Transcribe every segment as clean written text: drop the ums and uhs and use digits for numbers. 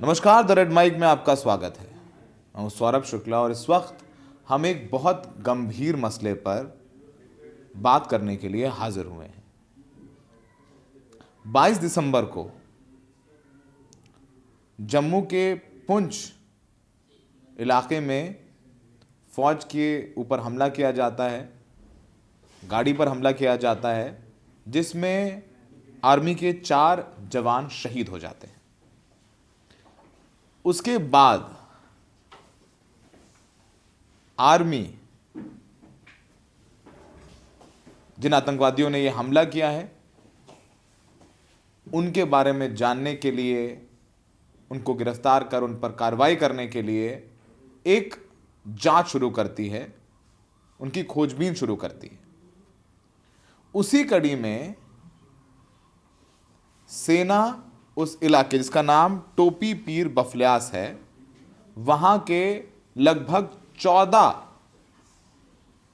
नमस्कार, the red mic में आपका स्वागत है। मैं हूं सौरभ शुक्ला और इस वक्त हम एक बहुत गंभीर मसले पर बात करने के लिए हाजिर हुए हैं। 22 दिसंबर को जम्मू के पुंछ इलाके में फौज के ऊपर हमला किया जाता है, गाड़ी पर हमला किया जाता है, जिसमें आर्मी के 4 जवान शहीद हो जाते हैं। उसके बाद आर्मी जिन आतंकवादियों ने यह हमला किया है उनके बारे में जानने के लिए, उनको गिरफ्तार कर उन पर कार्रवाई करने के लिए एक जांच शुरू करती है, उनकी खोजबीन शुरू करती है। उसी कड़ी में सेना उस इलाके जिसका नाम टोपी पीर बफल्यास है, वहां के लगभग 14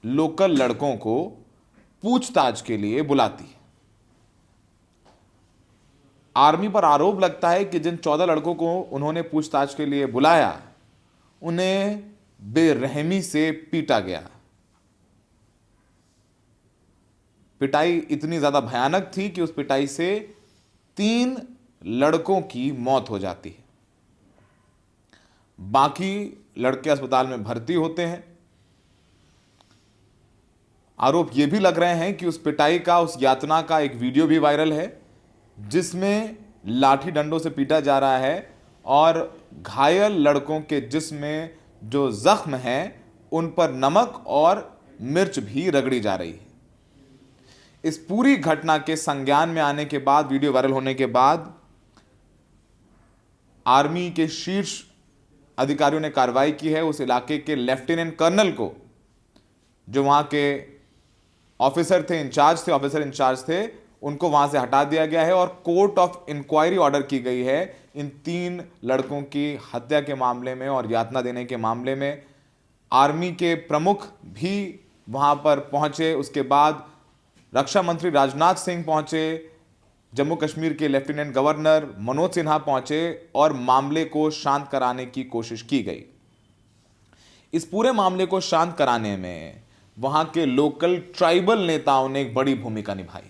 लोकल लड़कों को पूछताछ के लिए बुलाती है। आर्मी पर आरोप लगता है कि जिन 14 लड़कों को उन्होंने पूछताछ के लिए बुलाया उन्हें बेरहमी से पीटा गया। पिटाई इतनी ज्यादा भयानक थी कि उस पिटाई से 3 लड़कों की मौत हो जाती है। बाकी लड़के अस्पताल में भर्ती होते हैं। आरोप यह भी लग रहे हैं कि उस पिटाई का, उस यातना का एक वीडियो भी वायरल है जिसमें लाठी डंडों से पीटा जा रहा है और घायल लड़कों के जिस्म में जो जख्म हैं उन पर नमक और मिर्च भी रगड़ी जा रही है। इस पूरी घटना के संज्ञान में आने के बाद, वीडियो वायरल होने के बाद, आर्मी के शीर्ष अधिकारियों ने कार्रवाई की है। उस इलाके के लेफ्टिनेंट कर्नल को, जो वहां के ऑफिसर इंचार्ज थे, उनको वहां से हटा दिया गया है और कोर्ट ऑफ इंक्वायरी ऑर्डर की गई है इन 3 लड़कों की हत्या के मामले में और यातना देने के मामले में। आर्मी के प्रमुख भी वहां पर पहुंचे। उसके बाद रक्षा मंत्री राजनाथ सिंह पहुंचे, जम्मू कश्मीर के लेफ्टिनेंट गवर्नर मनोज सिन्हा पहुंचे और मामले को शांत कराने की कोशिश की गई। इस पूरे मामले को शांत कराने में वहां के लोकल ट्राइबल नेताओं ने एक बड़ी भूमिका निभाई।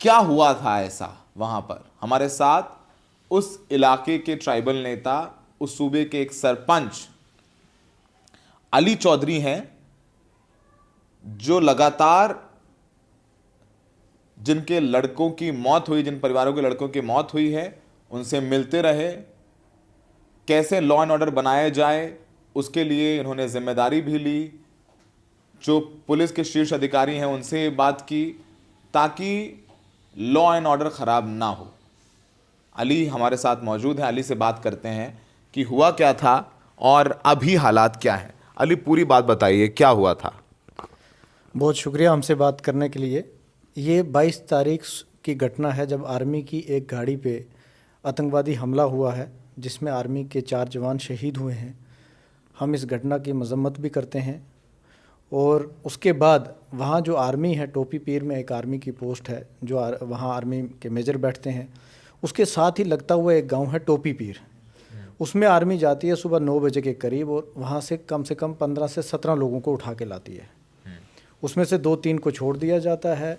क्या हुआ था ऐसा वहां पर? हमारे साथ उस इलाके के ट्राइबल नेता, उस सूबे के एक सरपंच अली चौधरी हैं, जो लगातार जिनके लड़कों की मौत हुई, जिन परिवारों के लड़कों की मौत हुई है, उनसे मिलते रहे। कैसे लॉ एंड ऑर्डर बनाया जाए उसके लिए इन्होंने जिम्मेदारी भी ली। जो पुलिस के शीर्ष अधिकारी हैं उनसे बात की ताकि लॉ एंड ऑर्डर खराब ना हो। अली हमारे साथ मौजूद है, अली से बात करते हैं कि हुआ क्या था और अभी हालात क्या हैं। अली, पूरी बात बताइए, क्या हुआ था? बहुत शुक्रिया हमसे बात करने के लिए। ये 22 तारीख की घटना है जब आर्मी की एक गाड़ी पे आतंकवादी हमला हुआ है जिसमें आर्मी के 4 जवान शहीद हुए हैं। हम इस घटना की मजम्मत भी करते हैं और उसके बाद वहाँ जो आर्मी है, टोपी पीर में एक आर्मी की पोस्ट है जो वहाँ आर्मी के मेजर बैठते हैं, उसके साथ ही लगता हुआ एक गांव है टोपी पीर। उसमें आर्मी जाती है सुबह 9 बजे के करीब और वहाँ से कम 15 से 17 लोगों को उठा के लाती है। उसमें से 2-3 को छोड़ दिया जाता है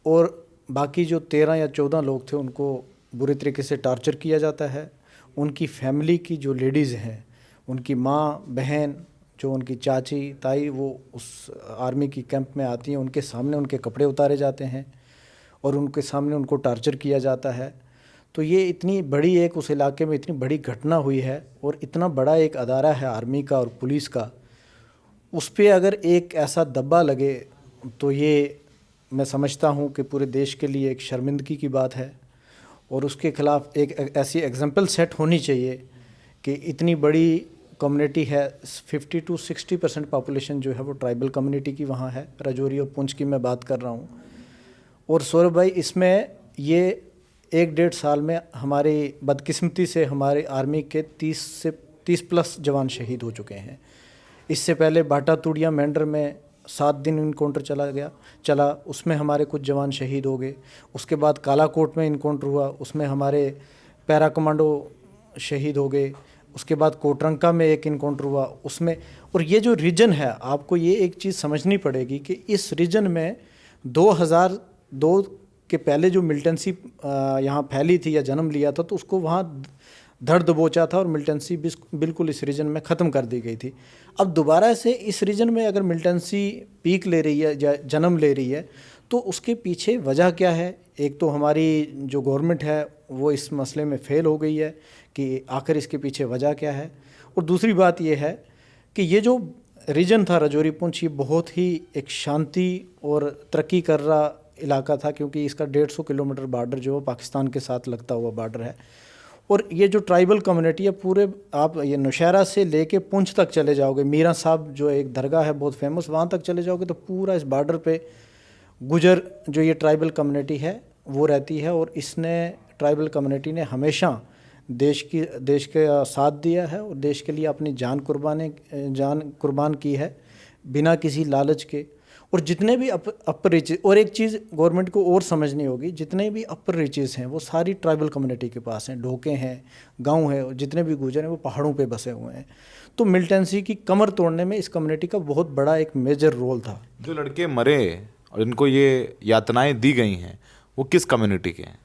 और बाकी जो 13 या 14 लोग थे उनको बुरी तरीके से टॉर्चर किया जाता है। उनकी फैमिली की जो लेडीज़ हैं, उनकी माँ, बहन, जो उनकी चाची, ताई, वो उस आर्मी की कैंप में आती हैं, उनके सामने उनके कपड़े उतारे जाते हैं और उनके सामने उनको टॉर्चर किया जाता है। तो ये इतनी बड़ी एक उस इलाके में इतनी बड़ी घटना हुई है और इतना बड़ा एक अदारा है आर्मी का और पुलिस का, उस पर अगर एक ऐसा दब्बा लगे तो ये मैं समझता हूँ कि पूरे देश के लिए एक शर्मिंदगी की बात है और उसके ख़िलाफ़ एक ऐसी एग्जाम्पल सेट होनी चाहिए कि इतनी बड़ी कम्युनिटी है, 50 to 60% पॉपुलेशन जो है वो ट्राइबल कम्युनिटी की वहाँ है। राजौरी और पुंछ की मैं बात कर रहा हूँ। और सौरभ भाई, इसमें ये 1-1.5 साल में हमारी बदकिस्मती से हमारे आर्मी के 30 प्लस जवान शहीद हो चुके हैं। इससे पहले बाटा तूड़िया मेंढर में 7 दिन इनकाउंटर चला, उसमें हमारे कुछ जवान शहीद हो गए। उसके बाद कालाकोट में इनकाउंटर हुआ, उसमें हमारे पैरा कमांडो शहीद हो गए, उसके बाद कोटरंका में एक इनकाउंटर हुआ उसमें। और ये जो रीजन है, आपको ये एक चीज़ समझनी पड़ेगी कि इस रीजन में 2002 के पहले जो मिलिटेंसी यहाँ फैली थी या जन्म लिया था, तो उसको वहाँ धड़ दबोचा था और मिलिटेंसी बिल्कुल इस रीजन में ख़त्म कर दी गई थी। अब दोबारा से इस रीजन में अगर मिलिटेंसी पीक ले रही है या जन्म ले रही है, तो उसके पीछे वजह क्या है? एक तो हमारी जो गवर्नमेंट है वो इस मसले में फ़ेल हो गई है कि आखिर इसके पीछे वजह क्या है। और दूसरी बात ये है कि ये जो रीजन था राजौरी पुंछ, ये बहुत ही एक शांति और तरक्की कर रहा इलाका था, क्योंकि इसका 150 किलोमीटर बॉर्डर जो पाकिस्तान के साथ लगता हुआ बॉर्डर है। और ये जो ट्राइबल कम्युनिटी है पूरे, आप ये नौशहरा से लेके पुंछ तक चले जाओगे, मीरा साहब जो एक दरगाह है बहुत फेमस, वहाँ तक चले जाओगे तो पूरा इस बॉर्डर पे गुजर जो ये ट्राइबल कम्युनिटी है वो रहती है। और इसने ट्राइबल कम्युनिटी ने हमेशा देश के साथ दिया है और देश के लिए अपनी जान कुर्बान की है बिना किसी लालच के। और जितने भी अपर रीचेज, और एक चीज़ गवर्नमेंट को और समझनी होगी, जितने भी अपर रीचेज हैं वो सारी ट्राइबल कम्युनिटी के पास हैं, ढोके हैं, गांव है, और जितने भी गुजर हैं वो पहाड़ों पे बसे हुए हैं। तो मिलिटेंसी की कमर तोड़ने में इस कम्युनिटी का बहुत बड़ा एक मेजर रोल था। जो लड़के मरे और इनको ये यातनाएं दी गई हैं, वो किस कम्युनिटी के हैं?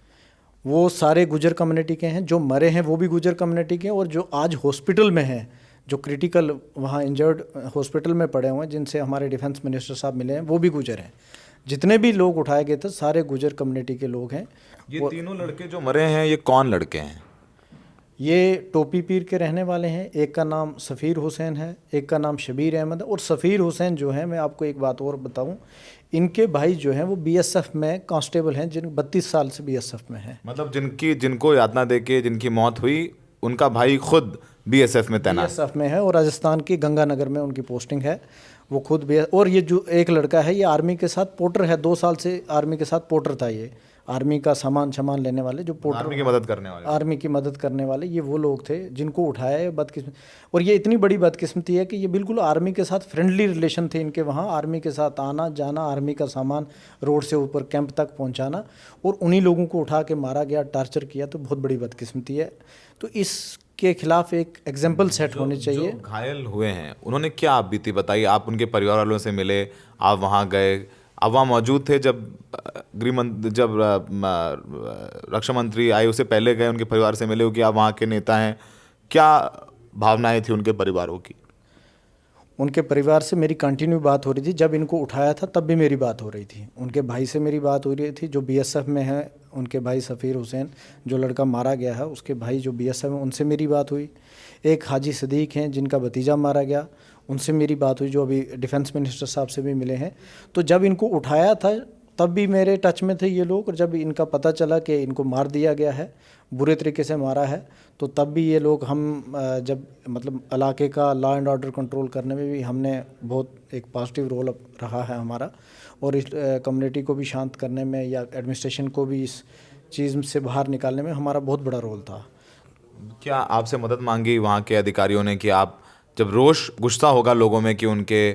वो सारे गुजर कम्युनिटी के हैं। जो मरे हैं वो भी गुजर कम्युनिटी के हैं, और जो आज हॉस्पिटल में हैं, जो क्रिटिकल वहाँ इंजर्ड हॉस्पिटल में पड़े हुए हैं, जिनसे हमारे डिफेंस मिनिस्टर साहब मिले हैं, वो भी गुजर हैं। जितने भी लोग उठाए गए थे सारे गुजर कम्युनिटी के लोग हैं। ये तीनों लड़के जो मरे हैं ये कौन लड़के हैं? ये टोपी पीर के रहने वाले हैं। एक का नाम सफ़ीर हुसैन है, एक का नाम शबीर अहमद है। और सफ़ीर हुसैन जो है, मैं आपको एक बात और बताऊं, इनके भाई जो हैं वो बीएसएफ में कांस्टेबल हैं, जिन 32 साल से बीएसएफ में हैं। मतलब जिनको यातना देके जिनकी मौत हुई, उनका भाई खुद बीएसएफ में तैनात बीएसएफ में है और राजस्थान की गंगानगर में उनकी पोस्टिंग है। वो खुद और ये जो एक लड़का है ये आर्मी के साथ पोर्टर है, 2 साल से आर्मी के साथ पोर्टर था। ये आर्मी का सामान लेने वाले, जो पोर्टर, आर्मी की मदद करने वाले, आर्मी की मदद करने वाले, ये वो लोग थे जिनको उठाया है। बदकिस्मत, और ये इतनी बड़ी बदकिस्मती है कि ये बिल्कुल आर्मी के साथ फ्रेंडली रिलेशन थे इनके वहाँ। आर्मी के साथ आना जाना, आर्मी का सामान रोड से ऊपर कैंप तक पहुँचाना, और उन्हीं लोगों को उठा के मारा गया, टार्चर किया। तो बहुत बड़ी बदकिस्मती है। तो इसके खिलाफ एक एग्जाम्पल सेट होनी चाहिए। जो घायल हुए हैं उन्होंने क्या आप बीती बताई? आप उनके परिवार वालों से मिले, आप वहाँ गए, आप वहाँ मौजूद थे जब जब रक्षा मंत्री आए, उससे पहले गए, उनके परिवार से मिले हो कि आप वहाँ के नेता हैं? क्या भावनाएं थी उनके परिवारों की? उनके परिवार से मेरी कंटिन्यू बात हो रही थी। जब इनको उठाया था तब भी मेरी बात हो रही थी। उनके भाई से मेरी बात हो रही थी जो बीएसएफ में है, उनके भाई सफ़ीर हुसैन, जो लड़का मारा गया है, उसके भाई जो बीएसएफ में, उनसे मेरी बात हुई। एक हाजी सदीक हैं जिनका भतीजा मारा गया, उनसे मेरी बात हुई, जो अभी डिफेंस मिनिस्टर साहब से भी मिले हैं। तो जब इनको उठाया था तब भी मेरे टच में थे ये लोग, और जब इनका पता चला कि इनको मार दिया गया है, बुरे तरीके से मारा है, तो तब भी ये लोग, हम जब मतलब इलाके का लॉ एंड ऑर्डर कंट्रोल करने में भी हमने बहुत एक पॉजिटिव रोल रहा है हमारा, और इस कम्युनिटी को भी शांत करने में या एडमिनिस्ट्रेशन को भी इस चीज़ से बाहर निकालने में हमारा बहुत बड़ा रोल था। क्या आपसे मदद मांगी वहाँ के अधिकारियों ने कि आप, जब रोष गुस्सा होगा लोगों में कि उनके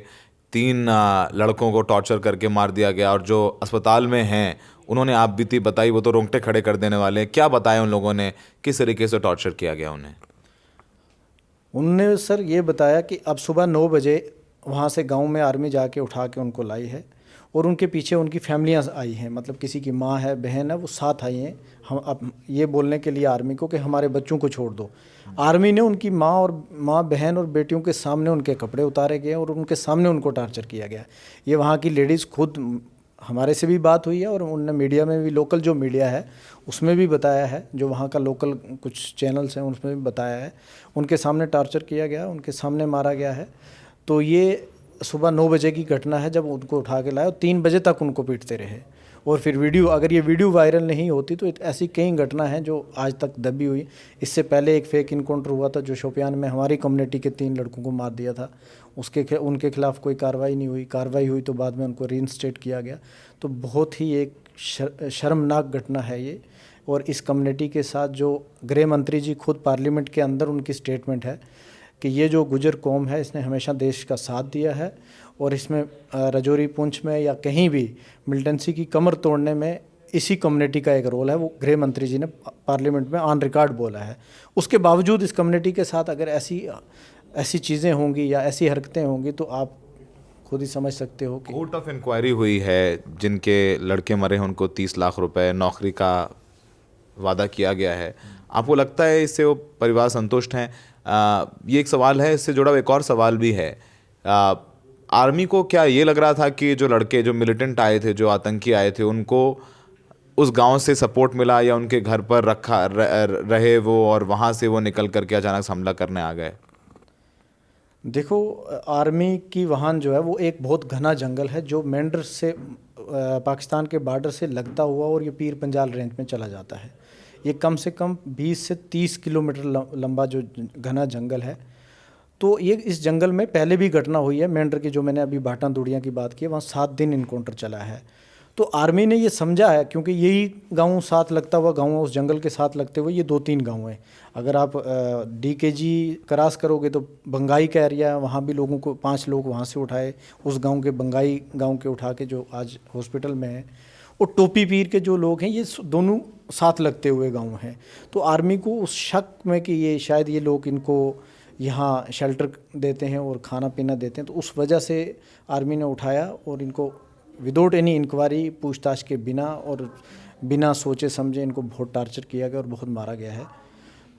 3 लड़कों को टॉर्चर करके मार दिया गया, और जो अस्पताल में हैं उन्होंने आप बीती बताई, वो तो रोंगटे खड़े कर देने वाले, क्या बताया उन लोगों ने, किस तरीके से टॉर्चर किया गया उन्हें? उनने सर ये बताया कि अब सुबह 9 बजे वहाँ से गांव में आर्मी जाके उठा के उनको लाई है, और उनके पीछे उनकी फैमिलियाँ आई हैं, मतलब किसी की माँ है, बहन है, वो साथ आई हैं हम अब ये बोलने के लिए आर्मी को कि हमारे बच्चों को छोड़ दो। आर्मी ने उनकी माँ बहन और बेटियों के सामने उनके कपड़े उतारे गए और उनके सामने उनको टार्चर किया गया। ये वहाँ की लेडीज़ खुद, हमारे से भी बात हुई है, और उनने मीडिया में भी, लोकल जो मीडिया है उसमें भी बताया है, जो वहाँ का लोकल कुछ चैनल्स हैं उसमें भी बताया है, उनके सामने टार्चर किया गया, उनके सामने मारा गया है। तो ये सुबह 9 बजे की घटना है जब उनको उठा के लाया, और 3 बजे तक उनको पीटते रहे। और फिर वीडियो, अगर ये वीडियो वायरल नहीं होती तो ऐसी कई घटना हैं जो आज तक दबी हुई। इससे पहले एक फेक इनकाउंटर हुआ था जो शोपियान में हमारी कम्युनिटी के 3 लड़कों को मार दिया था, उनके खिलाफ कोई कार्रवाई नहीं हुई। कार्रवाई हुई तो बाद में उनको रीइंस्टेट किया गया। तो बहुत ही एक शर्मनाक घटना है ये। और इस कम्युनिटी के साथ जो गृह मंत्री जी खुद पार्लियामेंट के अंदर उनकी स्टेटमेंट है कि ये जो गुजर कौम है इसने हमेशा देश का साथ दिया है, और इसमें राजौरी पुंछ में या कहीं भी मिलिटेंसी की कमर तोड़ने में इसी कम्युनिटी का एक रोल है, वो गृह मंत्री जी ने पार्लियामेंट में ऑन रिकॉर्ड बोला है। उसके बावजूद इस कम्युनिटी के साथ अगर ऐसी चीज़ें होंगी या ऐसी हरकतें होंगी तो आप खुद ही समझ सकते हो कि कोर्ट ऑफ इंक्वायरी हुई है, जिनके लड़के मरे हैं उनको 30 लाख रुपए नौकरी का वादा किया गया है। आपको लगता है इससे वो परिवार संतुष्ट हैं? ये एक सवाल है, इससे जुड़ा हुआ एक और सवाल भी है। आर्मी को क्या ये लग रहा था कि जो लड़के जो मिलिटेंट आए थे, जो आतंकी आए थे, उनको उस गांव से सपोर्ट मिला या उनके घर पर रहे वो और वहाँ से वो निकल करके अचानक से हमला करने आ गए? देखो, आर्मी की वाहन जो है वो एक बहुत घना जंगल है जो मेंढर से पाकिस्तान के बॉर्डर से लगता हुआ और ये पीर पंजाल रेंज में चला जाता है। ये कम से कम 20 से 30 किलोमीटर लंबा जो घना जंगल है। तो ये इस जंगल में पहले भी घटना हुई है मेंढर की, जो मैंने अभी भाटा दुड़िया की बात की है, वहाँ 7 दिन इनकाउंटर चला है। तो आर्मी ने ये समझा है, क्योंकि यही गांव साथ लगता हुआ गांव है, उस जंगल के साथ लगते हुए ये 2-3 गांव हैं। अगर आप DKG क्रॉस करोगे तो बंगाई का एरिया है, वहाँ भी लोगों को 5 लोग वहाँ से उठाए, उस गांव के बंगाई गांव के उठा के जो आज हॉस्पिटल में है। और टोपी पीर के जो लोग हैं ये दोनों साथ लगते हुए गाँव हैं। तो आर्मी को उस शक में कि ये शायद ये लोग इनको यहाँ शेल्टर देते हैं और खाना पीना देते हैं, तो उस वजह से आर्मी ने उठाया और इनको विदाउट एनी इंक्वायरी, पूछताछ के बिना और बिना सोचे समझे इनको बहुत टार्चर किया गया और बहुत मारा गया है।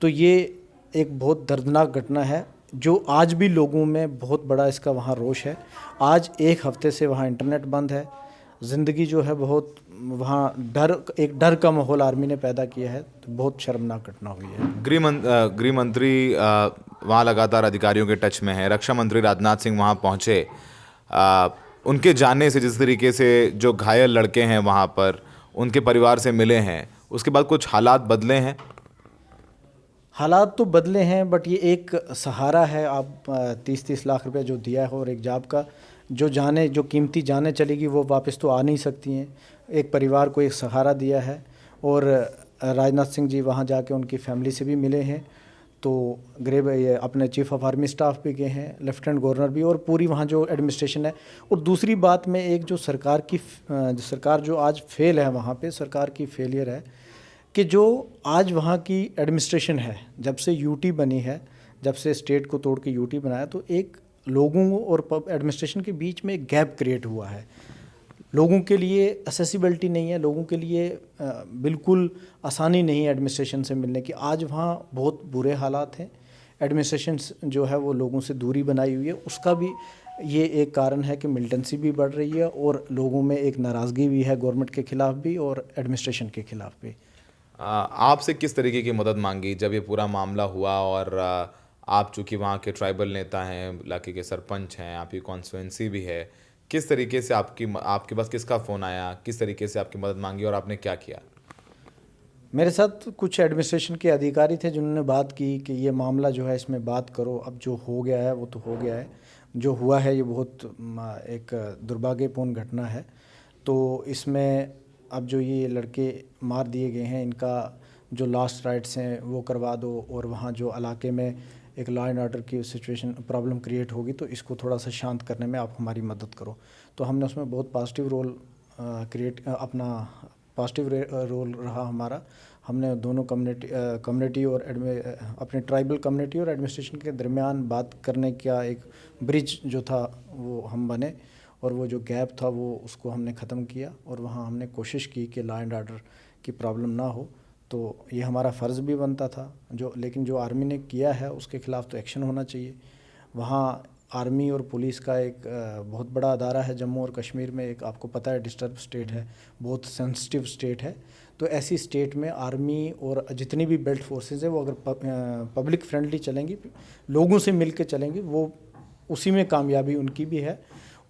तो ये एक बहुत दर्दनाक घटना है जो आज भी लोगों में बहुत बड़ा इसका वहाँ रोष है। आज 1 हफ्ते से वहाँ इंटरनेट बंद है, ज़िंदगी जो है बहुत वहाँ एक डर का माहौल आर्मी ने पैदा किया है। तो बहुत शर्मनाक घटना हुई है। गृह मंत्री वहाँ लगातार अधिकारियों के टच में है। रक्षा मंत्री राजनाथ सिंह वहाँ पहुँचे। उनके जाने से जिस तरीके से जो घायल लड़के हैं वहाँ पर उनके परिवार से मिले हैं, उसके बाद कुछ हालात बदले हैं? हालात तो बदले हैं, बट ये एक सहारा है। आप 30-30 लाख रुपए जो दिया है और एक जॉब का जो कीमती जाने चलेगी वो वापस तो आ नहीं सकती हैं। एक परिवार को एक सहारा दिया है। और राजनाथ सिंह जी वहाँ जाके उनकी फैमिली से भी मिले हैं। तो अपने चीफ ऑफ आर्मी स्टाफ भी गए हैं, लेफ्टिनेंट गवर्नर भी, और पूरी वहाँ जो एडमिनिस्ट्रेशन है। और दूसरी बात में एक जो सरकार जो आज फेल है, वहाँ पे सरकार की फेलियर है कि जो आज वहाँ की एडमिनिस्ट्रेशन है, जब से यूटी बनी है, जब से स्टेट को तोड़ के यूटी बनाया, तो एक लोगों और एडमिनिस्ट्रेशन के बीच में एक गैप क्रिएट हुआ है। लोगों के लिए एक्सेसिबिलिटी नहीं है, लोगों के लिए बिल्कुल आसानी नहीं है एडमिनिस्ट्रेशन से मिलने की। आज वहाँ बहुत बुरे हालात हैं। एडमिनिस्ट्रेशन जो है वो लोगों से दूरी बनाई हुई है। उसका भी ये एक कारण है कि मिलिटेंसी भी बढ़ रही है और लोगों में एक नाराज़गी भी है गवर्नमेंट के ख़िलाफ़ भी और एडमिनिस्ट्रेशन के ख़िलाफ़ भी। आपसे किस तरीके की मदद मांगी जब ये पूरा मामला हुआ? और आप चूँकि वहाँ के ट्राइबल नेता हैं, इलाके के सरपंच हैं, आपकी कॉन्स्टिट्यूएंसी भी है, किस तरीके से आपके पास किसका फ़ोन आया, किस तरीके से आपकी मदद मांगी और आपने क्या किया? मेरे साथ कुछ एडमिनिस्ट्रेशन के अधिकारी थे जिन्होंने बात की कि ये मामला जो है इसमें बात करो। अब जो हो गया है वो तो हो गया है, जो हुआ है ये बहुत एक दुर्भाग्यपूर्ण घटना है। तो इसमें अब जो ये लड़के मार दिए गए हैं, इनका जो लास्ट राइट्स हैं वो करवा दो, और वहाँ जो इलाके में एक लॉ एंड ऑर्डर की सिचुएशन प्रॉब्लम क्रिएट होगी तो इसको थोड़ा सा शांत करने में आप हमारी मदद करो। तो हमने उसमें बहुत पॉजिटिव रोल पॉजिटिव रोल रहा हमारा। हमने दोनों कम्युनिटी और अपने ट्राइबल कम्युनिटी और एडमिनिस्ट्रेशन के दरमियान बात करने का एक ब्रिज जो था वो हम बने, और वो जो गैप था वो उसको हमने ख़त्म किया। और वहाँ हमने कोशिश की कि लॉ एंड ऑर्डर की प्रॉब्लम ना हो। तो ये हमारा फ़र्ज़ भी बनता था, लेकिन जो आर्मी ने किया है उसके ख़िलाफ़ तो एक्शन होना चाहिए। वहाँ आर्मी और पुलिस का एक बहुत बड़ा अदारा है। जम्मू और कश्मीर में एक आपको पता है डिस्टर्ब स्टेट है, बहुत सेंसिटिव स्टेट है। तो ऐसी स्टेट में आर्मी और जितनी भी बेल्ट फोर्सेस है वो अगर पब्लिक फ्रेंडली चलेंगी, लोगों से मिल के चलेंगी, वो उसी में कामयाबी उनकी भी है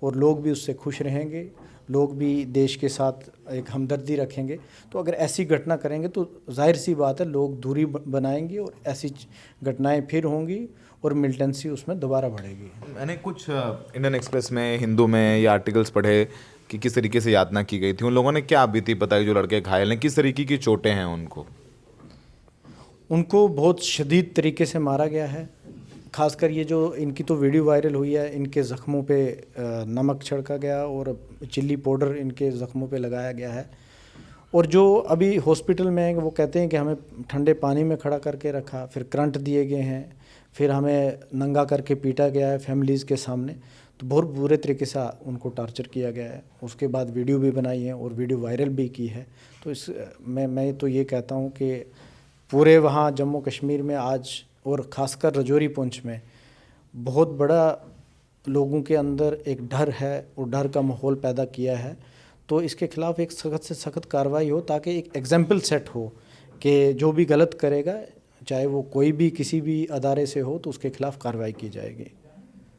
और लोग भी उससे खुश रहेंगे, लोग भी देश के साथ एक हमदर्दी रखेंगे। तो अगर ऐसी घटना करेंगे तो जाहिर सी बात है लोग दूरी बनाएंगे और ऐसी घटनाएं फिर होंगी और मिलिटेंसी उसमें दोबारा बढ़ेगी। मैंने कुछ इंडियन एक्सप्रेस में, हिंदू में ये आर्टिकल्स पढ़े कि किस तरीके से यातना की गई थी। उन लोगों ने क्या बीती बताई? जो लड़के घायल हैं, किस तरीके की चोटें हैं उनको बहुत शदीद तरीके से मारा गया है। खासकर ये जो इनकी तो वीडियो वायरल हुई है, इनके ज़ख्मों पे नमक छिड़का गया और चिल्ली पाउडर इनके ज़ख्मों पे लगाया गया है। और जो अभी हॉस्पिटल में है वो कहते हैं कि हमें ठंडे पानी में खड़ा करके रखा, फिर करंट दिए गए हैं, फिर हमें नंगा करके पीटा गया है फैमिलीज़ के सामने। तो बहुत बुरे तरीके से उनको टॉर्चर किया गया है। उसके बाद वीडियो भी बनाई है और वीडियो वायरल भी की है। तो इस मैं तो ये कहता हूँ कि पूरे वहाँ जम्मू कश्मीर में आज और ख़ासकर रजौरी पुंछ में बहुत बड़ा लोगों के अंदर एक डर है और डर का माहौल पैदा किया है। तो इसके ख़िलाफ़ एक सख्त से सख्त कार्रवाई हो ताकि एक एग्जाम्पल सेट हो कि जो भी गलत करेगा, चाहे वो कोई भी किसी भी अदारे से हो, तो उसके खिलाफ़ कार्रवाई की जाएगी।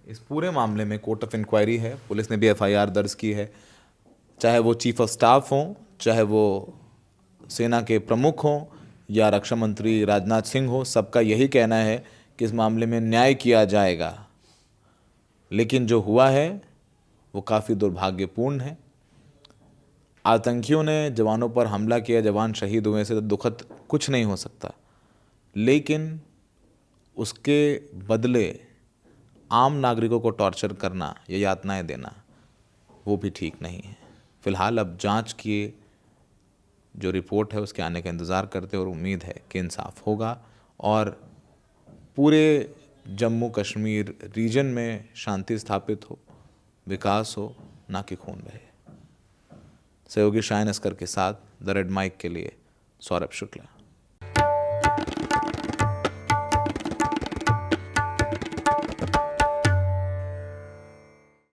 इस पूरे मामले में कोर्ट ऑफ इंक्वायरी है, पुलिस ने भी एफआईआर दर्ज की है। चाहे वो चीफ ऑफ स्टाफ हों, चाहे वो सेना के प्रमुख हों या रक्षा मंत्री राजनाथ सिंह हो, सबका यही कहना है कि इस मामले में न्याय किया जाएगा। लेकिन जो हुआ है वो काफ़ी दुर्भाग्यपूर्ण है। आतंकियों ने जवानों पर हमला किया, जवान शहीद हुए से तो दुखद कुछ नहीं हो सकता, लेकिन उसके बदले आम नागरिकों को टॉर्चर करना या यातनाएं देना वो भी ठीक नहीं है। फ़िलहाल अब जांच की जो रिपोर्ट है उसके आने का इंतज़ार करते और उम्मीद है कि इंसाफ होगा और पूरे जम्मू कश्मीर रीजन में शांति स्थापित हो, विकास हो, ना कि खून बहे। सहयोगी शाहीन अस्कर के साथ द रेड माइक के लिए सौरभ शुक्ला।